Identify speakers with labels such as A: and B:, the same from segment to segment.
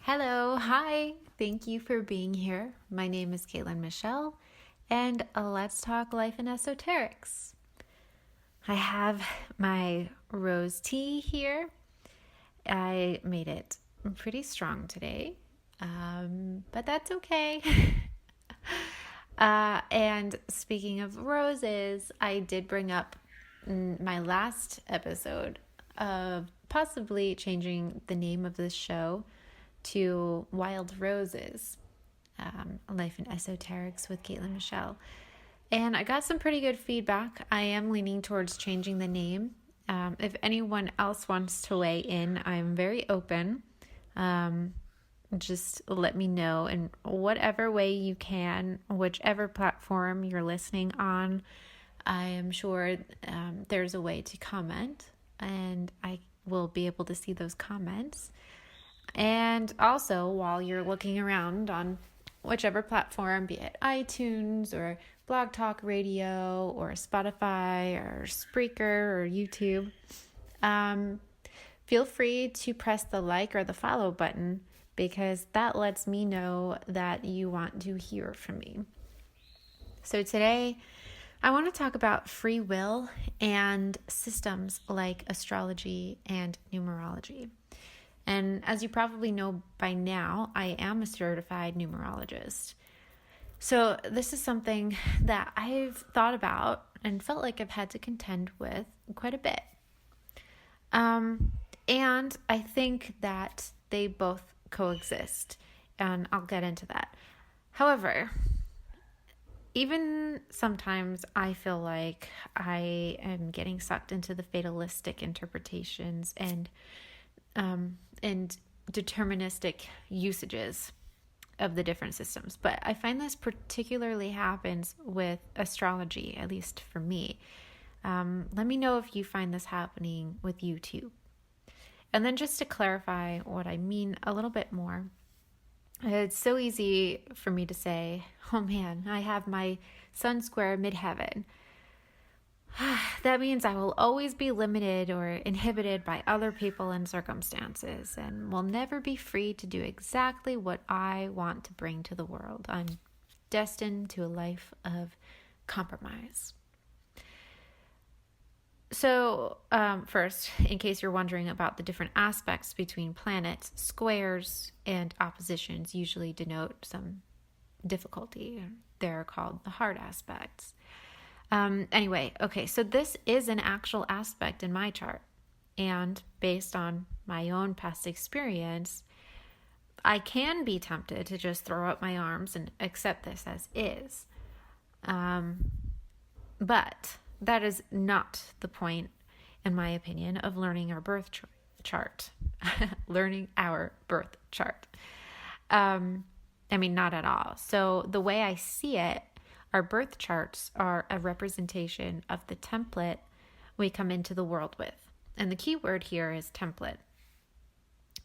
A: Hello, hi. Thank you for being here. My name is Kaitlyn Michelle, and let's talk life in esoterics. I have my rose tea here. I made it pretty strong today, but that's okay. And speaking of roses, I did bring up my last episode of possibly changing the name of this show to Wild Roses, Life in Esoterics with Kaitlyn Michelle. And I got some pretty good feedback. I am leaning towards changing the name. If anyone else wants to weigh in, I'm very open. Just let me know in whatever way you can, whichever platform you're listening on. I am sure there's a way to comment, and I will be able to see those comments. And also, while you're looking around on whichever platform, be it iTunes or Blog Talk Radio or Spotify or Spreaker or YouTube, feel free to press the like or the follow button because that lets me know that you want to hear from me. So today, I want to talk about free will and systems like astrology and numerology. And as you probably know by now, I am a certified numerologist. So this is something that I've thought about and felt like I've had to contend with quite a bit. And I think that they both coexist, and I'll get into that. However, even sometimes I feel like I am getting sucked into the fatalistic interpretations and deterministic usages of the different systems. But I find this particularly happens with astrology, at least for me. Let me know if you find this happening with you too. And then just to clarify what I mean a little bit more, it's so easy for me to say, oh man, I have my sun square midheaven. That means I will always be limited or inhibited by other people and circumstances and will never be free to do exactly what I want to bring to the world. I'm destined to a life of compromise. So first, in case you're wondering about the different aspects between planets, squares and oppositions usually denote some difficulty. They're called the hard aspects. So this is an actual aspect in my chart. And based on my own past experience, I can be tempted to just throw up my arms and accept this as is. But that is not the point, in my opinion, of learning our birth chart. Learning our birth chart. Not at all. So the way I see it, our birth charts are a representation of the template we come into the world with. And the key word here is template.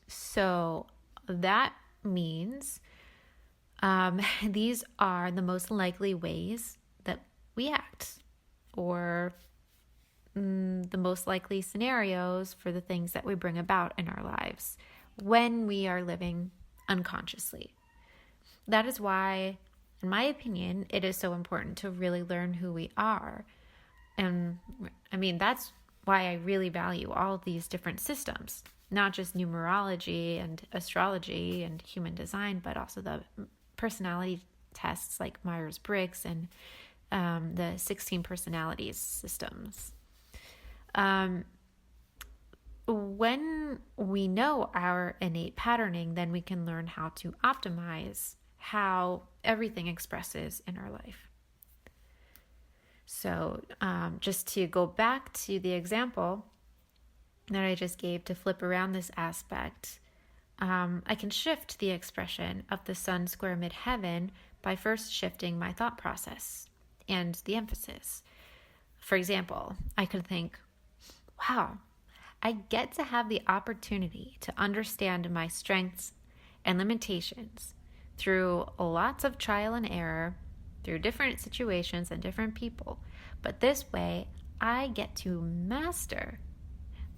A: So that means these are the most likely ways that we act, or the most likely scenarios for the things that we bring about in our lives when we are living unconsciously. That is why, in my opinion, it is so important to really learn who we are. And that's why I really value all of these different systems, not just numerology and astrology and human design, but also the personality tests like Myers-Briggs and the 16 personalities systems. When we know our innate patterning, then we can learn how to optimize how everything expresses in our life. So just to go back to the example that I just gave to flip around this aspect, I can shift the expression of the sun square midheaven by first shifting my thought process and the emphasis. For example, I could think, wow, I get to have the opportunity to understand my strengths and limitations through lots of trial and error, through different situations and different people. But this way, I get to master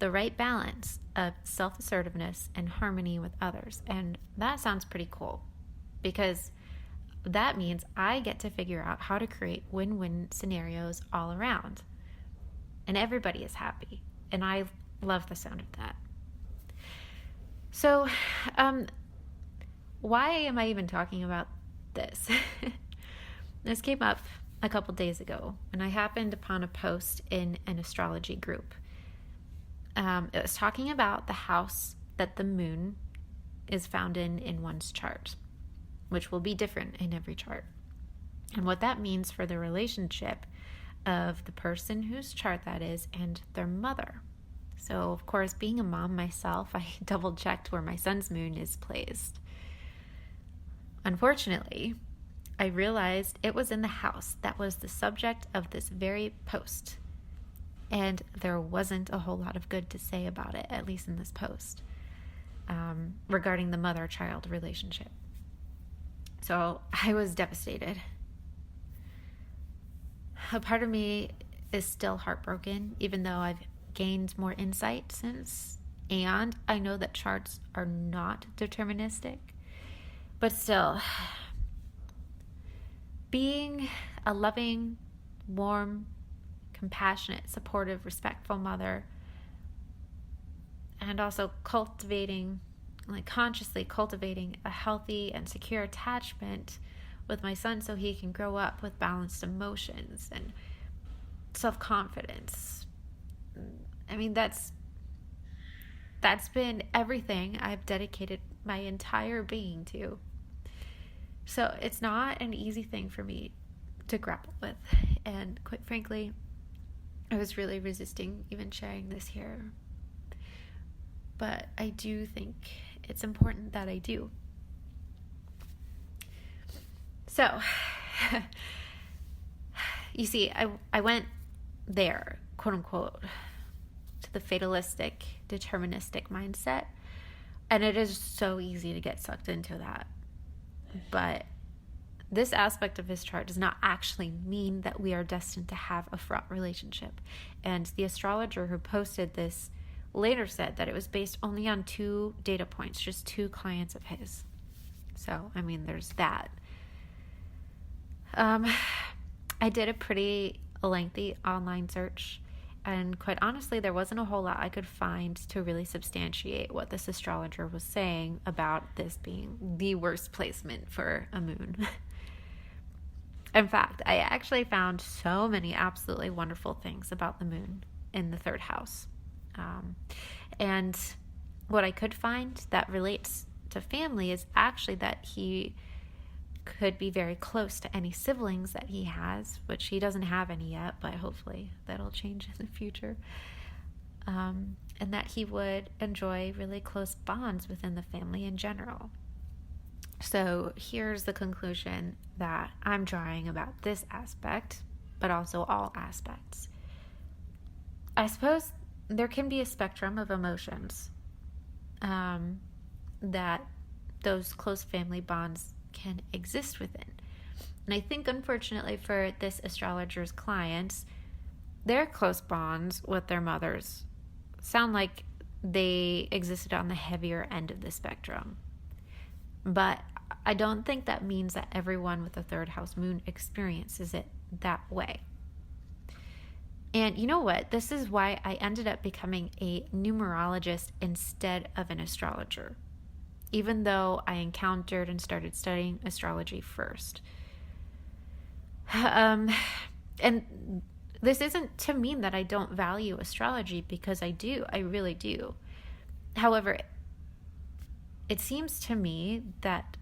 A: the right balance of self-assertiveness and harmony with others. And that sounds pretty cool because that means I get to figure out how to create win-win scenarios all around. And everybody is happy. And I love the sound of that. So, why am I even talking about this? This came up a couple days ago, and I happened upon a post in an astrology group. It was talking about the house that the moon is found in one's chart, which will be different in every chart, and what that means for the relationship of the person whose chart that is and their mother. So, of course, being a mom myself, I double-checked where my son's moon is placed. Unfortunately, I realized it was in the house that was the subject of this very post. And there wasn't a whole lot of good to say about it, at least in this post, regarding the mother-child relationship. So I was devastated. A part of me is still heartbroken, even though I've gained more insight since. And I know that charts are not deterministic. But still, being a loving, warm, compassionate, supportive, respectful mother, and also consciously cultivating a healthy and secure attachment with my son so he can grow up with balanced emotions and self-confidence. I mean, that's been everything I've dedicated my entire being to. So it's not an easy thing for me to grapple with. And quite frankly, I was really resisting even sharing this here. But I do think it's important that I do. So, you see, I went there, quote unquote, to the fatalistic, deterministic mindset. And it is so easy to get sucked into that. But this aspect of his chart does not actually mean that we are destined to have a fraught relationship. And the astrologer who posted this later said that it was based only on 2 data points, just 2 clients of his. So, I mean, there's that. I did a pretty lengthy online search, and quite honestly, there wasn't a whole lot I could find to really substantiate what this astrologer was saying about this being the worst placement for a moon. In fact, I actually found so many absolutely wonderful things about the moon in the 3rd house. And what I could find that relates to family is actually that he could be very close to any siblings that he has, which he doesn't have any yet, but hopefully that'll change in the future. And that he would enjoy really close bonds within the family in general. So here's the conclusion that I'm drawing about this aspect, but also all aspects. I suppose there can be a spectrum of emotions that those close family bonds can exist within. And I think, unfortunately, for this astrologer's clients, their close bonds with their mothers sound like they existed on the heavier end of the spectrum. But I don't think that means that everyone with a 3rd house moon experiences it that way. And you know what? This is why I ended up becoming a numerologist instead of an astrologer, even though I encountered and started studying astrology first. And this isn't to mean that I don't value astrology, because I do. I really do. However, it seems to me that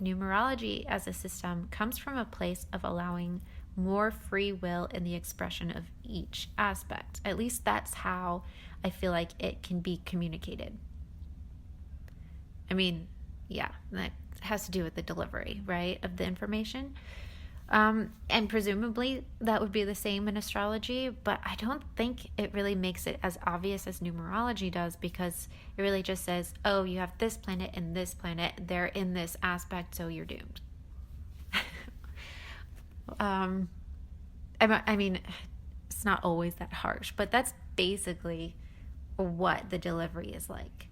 A: numerology as a system comes from a place of allowing more free will in the expression of each aspect. At least that's how I feel like it can be communicated. I mean, yeah, that has to do with the delivery, right, of the information. And presumably that would be the same in astrology, but I don't think it really makes it as obvious as numerology does, because it really just says, oh, you have this planet and this planet, they're in this aspect, so you're doomed. I mean, it's not always that harsh, but that's basically what the delivery is like.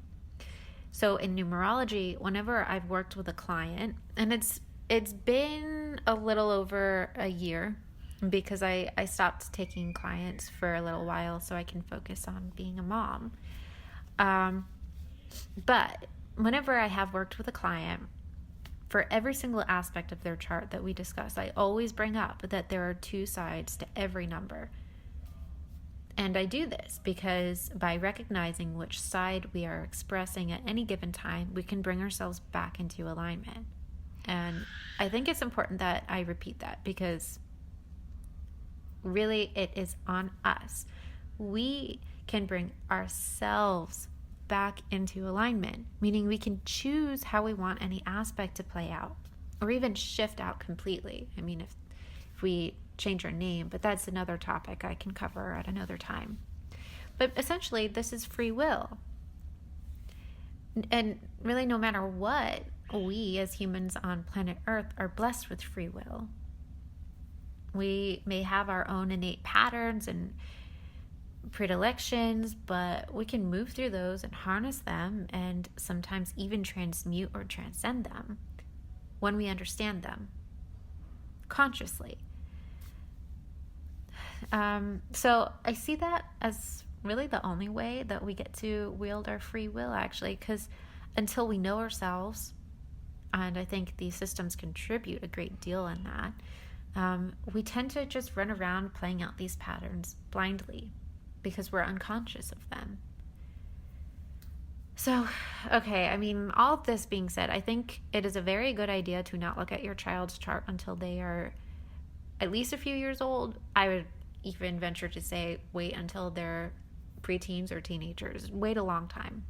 A: So in numerology, whenever I've worked with a client, and it's been a little over a year because I stopped taking clients for a little while so I can focus on being a mom. But whenever I have worked with a client, for every single aspect of their chart that we discuss, I always bring up that there are two sides to every number. And I do this because by recognizing which side we are expressing at any given time, we can bring ourselves back into alignment. And I think it's important that I repeat that because really it is on us. We can bring ourselves back into alignment, meaning we can choose how we want any aspect to play out or even shift out completely. I mean, if we change our name, but that's another topic I can cover at another time. But essentially, this is free will. And really, no matter what, we as humans on planet Earth are blessed with free will. We may have our own innate patterns and predilections, but we can move through those and harness them and sometimes even transmute or transcend them when we understand them consciously. So I see that as really the only way that we get to wield our free will, actually, because until we know ourselves, and I think these systems contribute a great deal in that, we tend to just run around playing out these patterns blindly because we're unconscious of them. So, okay, I mean, all of this being said, I think it is a very good idea to not look at your child's chart until they are at least a few years old. I would even venture to say wait until they're preteens or teenagers. Wait a long time.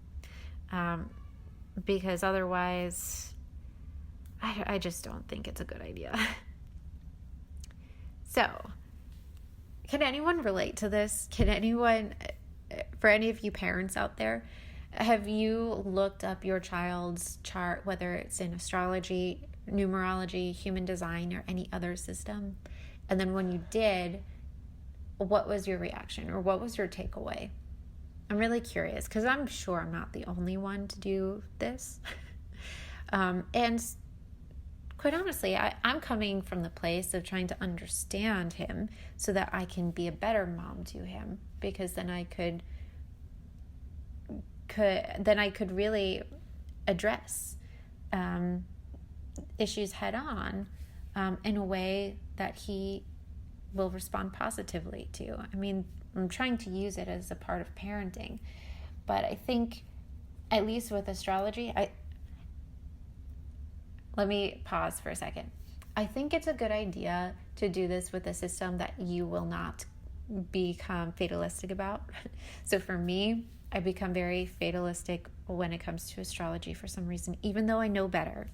A: Because otherwise, I just don't think it's a good idea. So, can anyone relate to this? Can anyone, for any of you parents out there, have you looked up your child's chart, whether it's in astrology, numerology, human design, or any other system? And then when you did, what was your reaction or what was your takeaway? I'm really curious because I'm sure I'm not the only one to do this. And quite honestly, I'm coming from the place of trying to understand him so that I can be a better mom to him, because then I could really address issues head on in a way that he will respond positively to. I mean, I'm trying to use it as a part of parenting, but I think, at least with astrology, let me pause for a second. I think it's a good idea to do this with a system that you will not become fatalistic about. So for me, I become very fatalistic when it comes to astrology for some reason, even though I know better.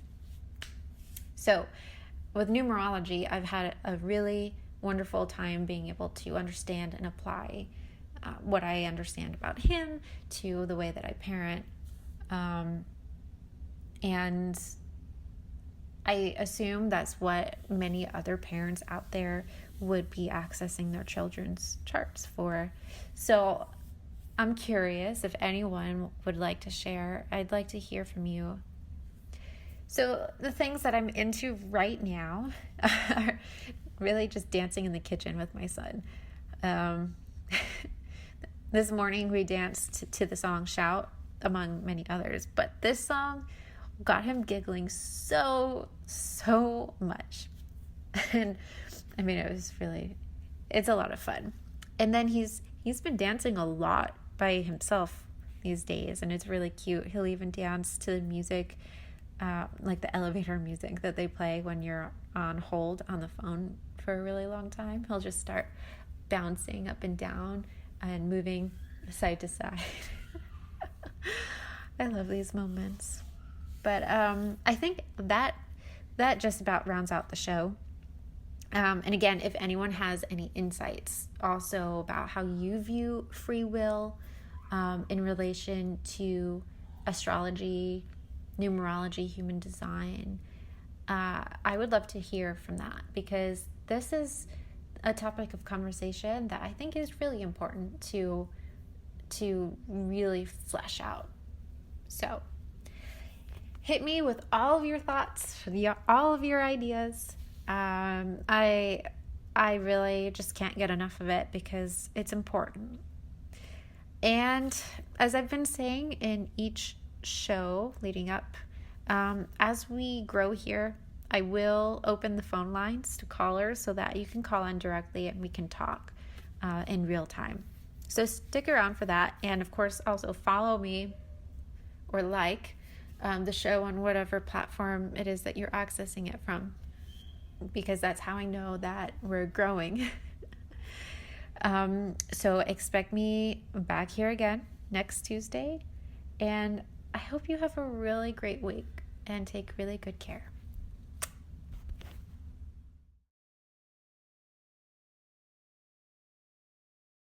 A: So with numerology, I've had a really wonderful time being able to understand and apply what I understand about him to the way that I parent. And I assume that's what many other parents out there would be accessing their children's charts for. So I'm curious if anyone would like to share. I'd like to hear from you. So the things that I'm into right now are really just dancing in the kitchen with my son. This morning we danced to the song Shout, among many others, but this song got him giggling so much. And I mean, it's a lot of fun. And then he's been dancing a lot by himself these days, and it's really cute. He'll even dance to the music, like the elevator music that they play when you're on hold on the phone for a really long time. He'll just start bouncing up and down and moving side to side. I love these moments. But I think that just about rounds out the show. And again, if anyone has any insights also about how you view free will in relation to astrology, numerology, human design, I would love to hear from that, because this is a topic of conversation that I think is really important to to really flesh out. So hit me with all of your thoughts, all of your ideas. I really just can't get enough of it because it's important. And as I've been saying in each show leading up, as we grow here, I will open the phone lines to callers so that you can call in directly and we can talk in real time. So stick around for that. And of course, also follow me or like the show on whatever platform it is that you're accessing it from, because that's how I know that we're growing. So expect me back here again next Tuesday. And I hope you have a really great week and take really good care.